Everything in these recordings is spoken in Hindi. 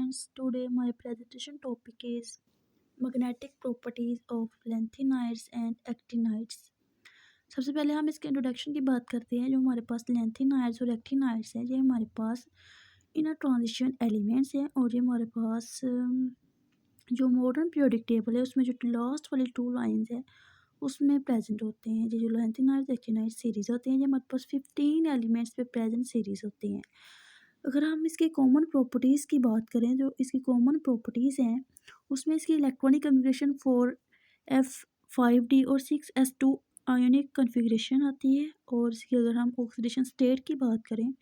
friends, today my presentation topic is magnetic properties of lanthanides and actinides। सबसे पहले हम इसके इंट्रोडक्शन की बात करते हैं। जो हमारे पास लैंथेनाइड्स और एक्टिनाइड्स हैं, ये हमारे पास इनर ट्रांजिशन एलिमेंट्स हैं और ये हमारे पास जो मॉडर्न पीरियोडिक टेबल है उसमें जो लास्ट वाली 2 लाइंस है उसमें प्रेजेंट होते हैं। ये जो लैंथेनाइड्स एक्टिनाइड्स सीरीज़ होते हैं, ये हमारे पास 15 एलिमेंट्स पे प्रेजेंट सीरीज़ होती हैं। अगर हम इसके कॉमन प्रॉपर्टीज़ की बात करें, जो इसकी कॉमन प्रॉपर्टीज़ हैं उसमें इसकी इलेक्ट्रॉनिक कन्फिग्रेशन 4f5d और 6s2 आयोनिक कन्फिग्रेशन आती है। और इसकी अगर हम ऑक्सीडेशन स्टेट की बात करें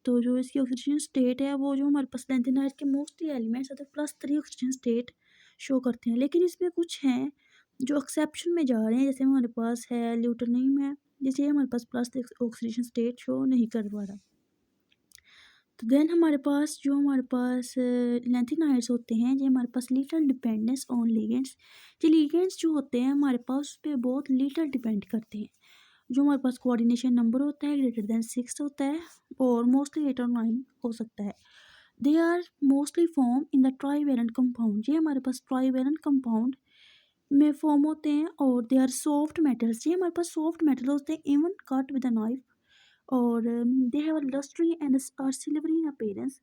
तो जो इसकी ऑक्सीडेशन स्टेट है वो जो हमारे पास लैंथेनाइड्स के मोस्टली एलिमेंट्स हैं तो +3 ऑक्सीडेशन स्टेट शो करते हैं। लेकिन इसमें कुछ हैं जो एक्सेप्शन में जा रहे हैं, जैसे हमारे पास है ल्यूटरनियम है, जैसे हमारे पास +3 ऑक्सीडेशन स्टेट शो नहीं कर पा रहा। तो देन हमारे पास लैंथेनाइड्स होते हैं, ये हमारे पास लिटिल डिपेंडेंस ऑन लिगेंड्स। ये लिगेंड्स जो होते हैं हमारे पास उस पर बहुत लिटिल डिपेंड करते हैं। जो हमारे पास कोऑर्डिनेशन नंबर होता है ग्रेटर देन 6 होता है और मोस्टली 8 और 9 हो सकता है। They are mostly form in the trivalent compound. ये हमारे पास ट्राईवेलेंट कंपाउंड में फॉर्म होते हैं और दे आर सॉफ्ट मेटल्स। ये हमारे पास सॉफ्ट मेटल होते हैं even cut with a knife. और they have a lustre and are silvery in appearance.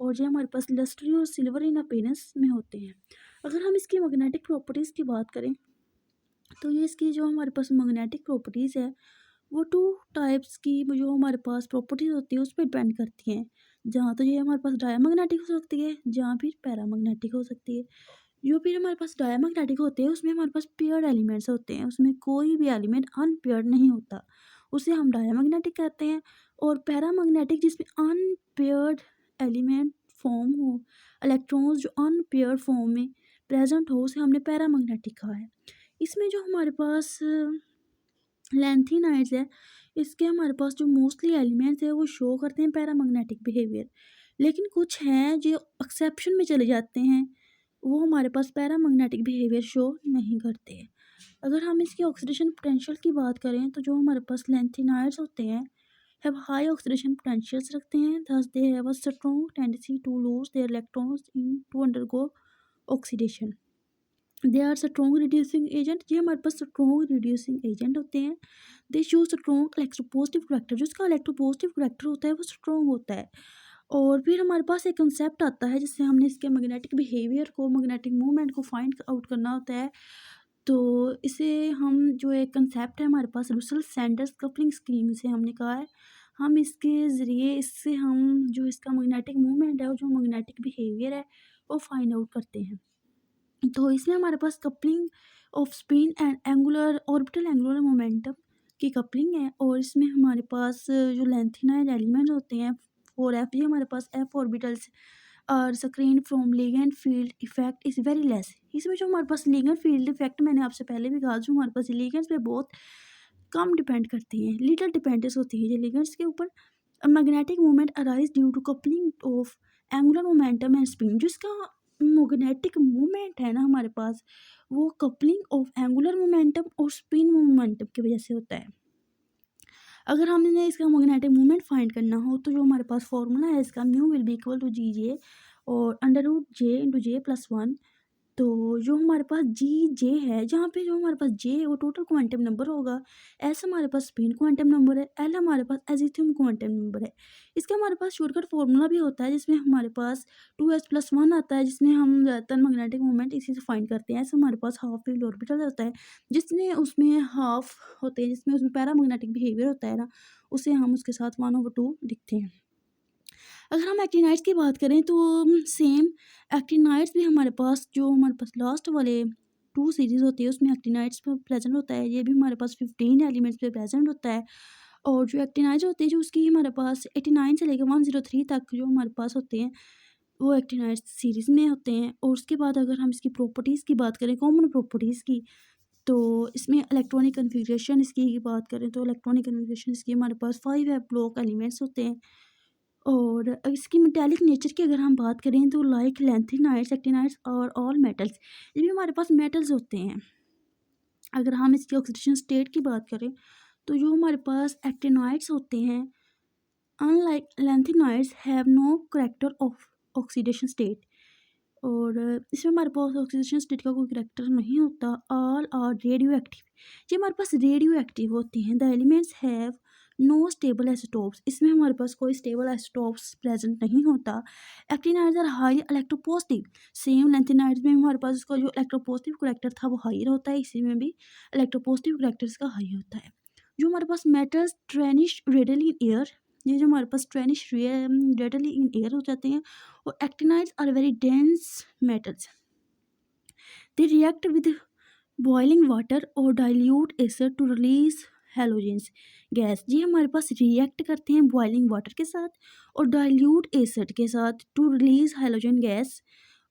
और जो हमारे पास लस्ट्री और सिल्वर इन अपीयरेंस में होते हैं। अगर हम इसकी मैग्नेटिक प्रॉपर्टीज़ की बात करें तो ये इसकी जो हमारे पास मैग्नेटिक प्रॉपर्टीज़ है वो 2 टाइप्स की जो हमारे पास प्रॉपर्टीज़ होती है उस पर डिपेंड करती हैं। जहाँ तो ये हमारे पास डायमैग्नेटिक हो सकती है, जहाँ फिर पैरामैग्नेटिक हो सकती है। जो फिर हमारे पास डायमैग्नेटिक होते हैं उसमें हमारे पास पेयर्ड एलिमेंट्स होते हैं, उसमें कोई भी एलिमेंट अनपेयर्ड नहीं होता, उसे हम डायमैग्नेटिक कहते हैं। और पैरामैग्नेटिक जिसमें अनपेयर्ड एलिमेंट फॉर्म हो, इलेक्ट्रॉन्स जो अनपेयर्ड फॉर्म में प्रेजेंट हो, उसे हमने पैरामैग्नेटिक कहा है। इसमें जो हमारे पास लैंथेनाइड्स है, इसके हमारे पास जो मोस्टली एलिमेंट्स है वो शो करते हैं पैरामैग्नेटिक बिहेवियर। लेकिन कुछ हैं जो एक्सेप्शन में चले जाते हैं, वो हमारे पास पैरामैग्नेटिक बिहेवियर शो नहीं करते हैं। अगर हम इसकी ऑक्सीडेशन पोटेंशियल की बात करें तो जो हमारे पास लैंथेनाइड्स होते हैं हैव हाई ऑक्सीडेशन पोटेंशियल्स रखते हैं, thus they have a strong tendency to lose their electrons in to undergo oxidation. They are strong reducing agent. ये हमारे पास स्ट्रॉन्ग रिड्यूसिंग एजेंट होते हैं। They show strong electropositive character. जो इसका इलेक्ट्रोपॉजिटिव करैक्टर होता है वो स्ट्रॉन्ग होता है। और फिर हमारे पास एक कंसेप्ट आता है जिससे हमने इसके मैग्नेटिक बिहेवियर को, मैग्नेटिक मूवमेंट को फाइंड आउट करना होता है। तो इसे हम जो एक कंसेप्ट है हमारे पास रुसेल सैंडर्स कपलिंग स्कीम से हमने कहा है, हम इसके ज़रिए इससे हम जो इसका मैग्नेटिक मूवमेंट है और जो मैग्नेटिक बिहेवियर है वो फाइंड आउट करते हैं। तो इसमें हमारे पास coupling of spin and angular orbital angular momentum की कपलिंग है। और इसमें हमारे पास जो लेंथिनाइड एलिमेंट होते हैं 4f, ये हमारे पास f ऑर्बिटल्स और screen from ligand field effect is very less. इसमें जो हमारे पास लिगेंड फील्ड इफेक्ट मैंने आपसे पहले भी कहा, जो हमारे पास लिगेंड्स पे बहुत कम डिपेंड करती हैं, लिटिल डिपेंडेंस होती है ये लिगेंड्स के ऊपर। Magnetic movement arise due to coupling of angular momentum and spin. जिसका मैग्नेटिक मूवमेंट है ना हमारे पास, वो कपलिंग ऑफ एंगुलर मोमेंटम और स्पिन मोमेंटम की वजह से होता है। अगर हमने इसका मैग्नेटिक मूवमेंट फाइंड करना हो तो जो हमारे पास फॉर्मूला है इसका, mu will be equal to g j और √j इंटू j+1। तो जो हमारे पास जी जे है, जहाँ पे जो हमारे पास जे वो टोटल क्वांटम नंबर होगा, एस हमारे पास स्पिन क्वांटम नंबर है, एल हमारे पास एजिथम क्वांटम नंबर है। इसका हमारे पास शॉर्टकट फॉर्मूला भी होता है जिसमें हमारे पास 2s+1 आता है, जिसमें हम ज़्यादातर मैग्नेटिक मूवमेंट इसी से फाइंड करते हैं। ऐसे हमारे पास हाफ फील्ड ऑर्बिटल होता है जिसमें उसमें हाफ होते हैं, जिसमें उसमें पैरामैग्नेटिक बिहेवियर होता है ना, उसे हम उसके साथ 1/2 लिखते हैं। अगर हम एक्टिनाइड्स की बात करें तो सेम एक्टिनाइड्स भी हमारे पास, जो हमारे पास लास्ट वाले 2 सीरीज़ होती है उसमें एक्टिनाइड्स पे प्रेजेंट होता है। ये भी हमारे पास 15 एलिमेंट्स पे प्रेजेंट होता है। और जो एक्टिनाइड्स होते हैं जो उसकी हमारे पास 89 से लेकर 103 तक जो हमारे पास होते हैं वो एक्टिनाइड्स सीरीज़ में होते हैं। और उसके बाद अगर हम इसकी प्रॉपर्टीज़ की बात करें, कॉमन प्रॉपर्टीज़ की, तो इसमें इलेक्ट्रॉनिक कन्फिग्रेशन इसकी बात करें तो इलेक्ट्रॉनिक कन्फिग्रेशन इसकी हमारे पास 5 ब्लॉक एलिमेंट्स होते हैं। और इसकी मेटालिक नेचर की अगर हम बात करें तो लाइक लैंथेनाइड्स, एक्टिनाइड्स और ऑल मेटल्स, ये भी हमारे पास मेटल्स होते हैं। अगर हम इसकी ऑक्सीडेशन स्टेट की बात करें तो जो हमारे पास एक्टिनाइड्स होते हैं, unlike lanthanides have no character of oxidation state. और इसमें हमारे पास ऑक्सीडेशन स्टेट का कोई करैक्टर नहीं होता। ऑल आर रेडियो एक्टिव, ये हमारे पास रेडियो एक्टिव होती हैं। The elements have no stable isotopes, इसमें हमारे पास कोई स्टेबल आइसोटोप्स प्रेजेंट नहीं होता। Actinides are highly electropositive, same lanthanides में हमारे पास इसका जो इलेक्ट्रोपॉजिटिव करैक्टर था वो हायर होता है, इसी में भी इलेक्ट्रोपॉजिटिव करैक्टर इसका हाई होता है। जो हमारे पास मेटल्स ट्रेनिश रेडली इन एयर, ये जो हमारे पास ट्रेनिश रेडली इन एयर हो जाते हैं। और actinides are very dense metals, they react with boiling water और dilute acid to release halogens gas, ये हमारे पास रिएक्ट करते हैं बॉइलिंग वाटर के साथ और डाइल्यूट एसिड के साथ टू रिलीज हेलोजन गैस।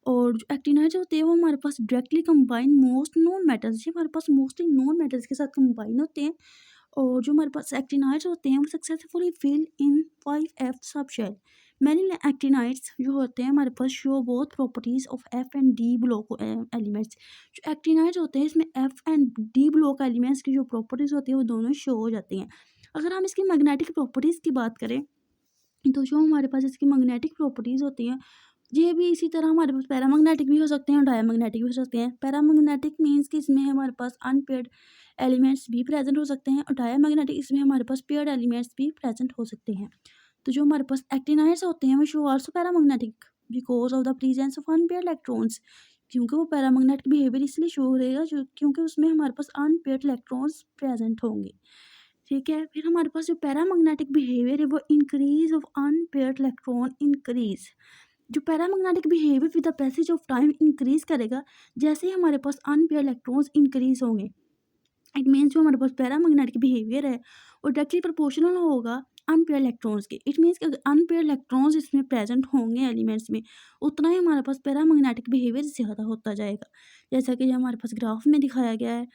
और जो एक्टिनाइड्स होते हैं वो हमारे पास directly combine most non metals, ये हमारे पास मोस्टली नॉन मेटल्स के साथ कंबाइन होते हैं। और जो हमारे पास एक्टिनाइड्स होते हैं वो सक्सेसफुली फिल इन 5F सब शेल। मैनी एक्टिनाइड्स जो होते हैं हमारे पास show both properties of F and D block elements. जो एक्टिनाइड्स होते हैं इसमें F and D block elements की जो प्रॉपर्टीज होती हैं वो दोनों शो हो जाती हैं। अगर हम इसकी मैग्नेटिक प्रॉपर्टीज़ की बात करें तो जो हमारे पास इसकी मैग्नेटिक प्रॉपर्टीज़ होती हैं ये भी इसी तरह हमारे पास पैरामैग्नेटिक भी हो सकते हैं और डायमैग्नेटिक भी हो सकते हैं। पैरामैग्नेटिक मीन्स कि इसमें हमारे पास अनपेयर्ड एलिमेंट्स भी प्रेजेंट हो सकते हैं और डायमैग्नेटिक इसमें हमारे पास पेयर्ड एलिमेंट्स भी प्रेजेंट हो सकते हैं। तो जो हमारे पास एक्टिनाइड्स होते हैं वो show also paramagnetic because of the presence of unpaired electrons, क्योंकि वो पैरामैग्नेटिक बिहेवियर इसलिए शो करेगा जो क्योंकि उसमें हमारे पास अनपेयर्ड इलेक्ट्रॉन्स प्रेजेंट होंगे। ठीक है, फिर हमारे पास जो पैरामैग्नेटिक बिहेवियर है वो increase of unpaired electron increase. जो paramagnetic behaviour with the passage of time increase करेगा जैसे ही हमारे पास अनपेयर्ड इलेक्ट्रॉन्स इंक्रीज होंगे। इट मीन्स जो हमारे पास पैरामैग्नेटिक बिहेवियर है वो डायरेक्टली प्रोपोर्शनल होगा अनपेयर्ड इलेक्ट्रॉन्स के। इट मीन्स कि अगर अनपेयर्ड इलेक्ट्रॉन्स इसमें प्रेजेंट होंगे एलिमेंट्स में उतना ही हमारे पास पैरामैग्नेटिक बिहेवियर ज़्यादा होता जाएगा। जैसा कि हमारे पास ग्राफ में दिखाया गया है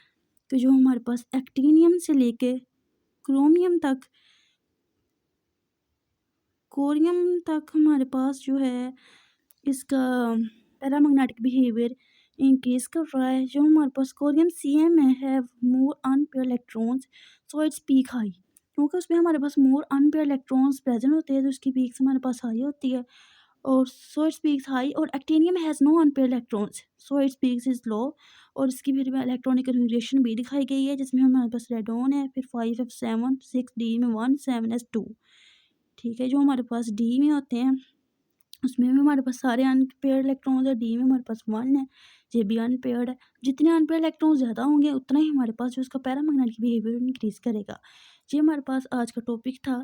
कि जो हमारे पास एक्टिनियम से लेके क्रोमियम तक कोरियम तक हमारे पास जो है इसका पैरामैग्नेटिक बिहेवियर इंक्रीज कर रहा है। जो हमारे पास कोरियम CM में have more unpaired electrons so its peak high, क्योंकि उसमें हमारे पास मोर अनपेयर्ड इलेक्ट्रॉन्स प्रेजेंट होते हैं तो उसकी पीक्स हमारे पास हाई होती है। और सो इट्स पीक्स हाई। और actinium has no unpaired electrons so its peaks is low. और इसकी फिर इलेक्ट्रॉनिक कन्फिग्रेशन भी दिखाई गई है जिसमें हमारे पास रेडॉन है, फिर 5F7 6D में 1 7S2। ठीक है, जो हमारे पास D में होते हैं उसमें भी हमारे पास सारे अनपेयर्ड इलेक्ट्रॉन्स है। D में हमारे पास 1 है, ये भी अनपेयर्ड है। जितने अनपेयर्ड इलेक्ट्रॉन्स ज़्यादा होंगे उतना ही हमारे पास जो उसका पैरामैग्नेटिक बिहेवियर इंक्रीज करेगा। ये हमारे पास आज का टॉपिक था।